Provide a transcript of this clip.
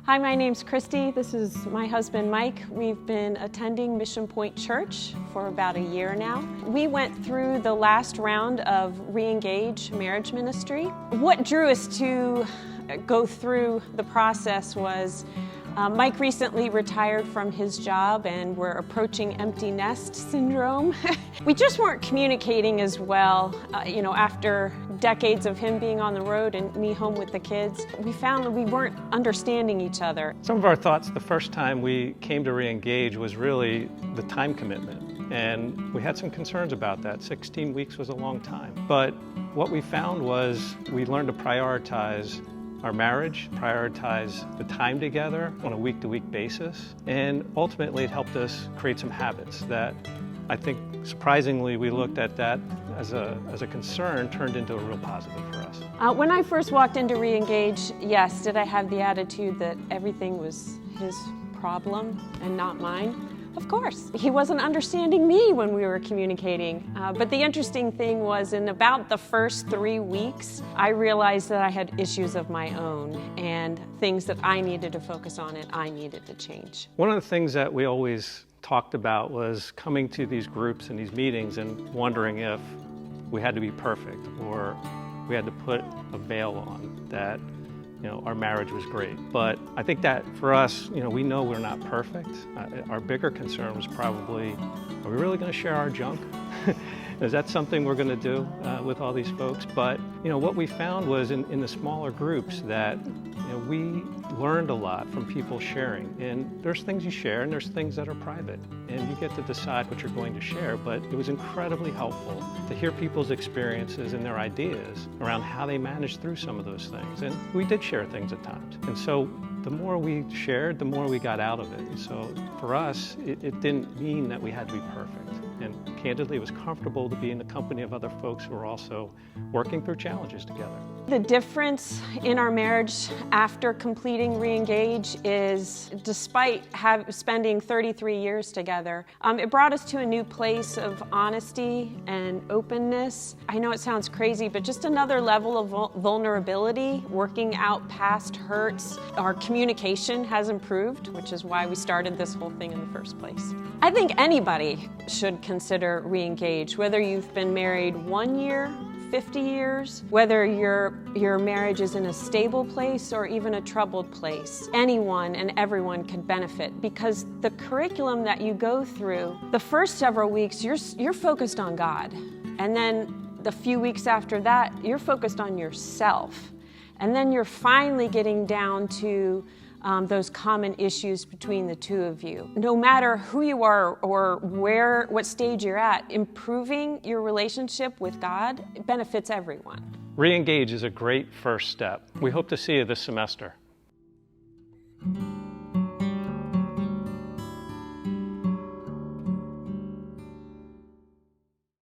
Hi, my name's Christy. This is my husband, Mike. We've been attending Mission Point Church for about a year now. We went through the last round of Re-Engage Marriage Ministry. What drew us to go through the process was Mike recently retired from his job and we're approaching empty nest syndrome. We just weren't communicating as well, after decades of him being on the road and me home with the kids. We found that we weren't understanding each other. Some of our thoughts the first time we came to Re-Engage was really the time commitment. And we had some concerns about that. 16 weeks was a long time. But what we found was we learned to prioritize our marriage, prioritize the time together on a week-to-week basis, and ultimately it helped us create some habits that I think surprisingly we looked at that as a concern turned into a real positive for us. When I first walked into Re-Engage, yes, did I have the attitude that everything was his problem and not mine? Of course. He wasn't understanding me when we were communicating. But the interesting thing was in about the first 3 weeks, I realized that I had issues of my own and things that I needed to focus on and I needed to change. One of the things that we always talked about was coming to these groups and these meetings and wondering if we had to be perfect or we had to put a veil on that our marriage was great. But I think that for us, we know we're not perfect. Our bigger concern was probably, are we really going to share our junk? Is that something we're going to do with all these folks? But what we found was in the smaller groups that we learned a lot from people sharing. And there's things you share and there's things that are private. And you get to decide what you're going to share. But it was incredibly helpful to hear people's experiences and their ideas around how they managed through some of those things. And we did share things at times. And so the more we shared, the more we got out of it. And so for us, it didn't mean that we had to be perfect. And candidly, it was comfortable to be in the company of other folks who are also working through challenges together. The difference in our marriage after completing Re-Engage is, despite spending 33 years together, it brought us to a new place of honesty and openness. I know it sounds crazy, but just another level of vulnerability, working out past hurts. Our communication has improved, which is why we started this whole thing in the first place. I think anybody should consider Re-Engage, whether you've been married 1 year, 50 years, whether your marriage is in a stable place or even a troubled place. Anyone and everyone could benefit because the curriculum that you go through, the first several weeks, you're focused on God. And then the few weeks after that, you're focused on yourself. And then you're finally getting down to those common issues between the two of you. No matter who you are or what stage you're at, improving your relationship with God benefits everyone. Re-Engage is a great first step. We hope to see you this semester.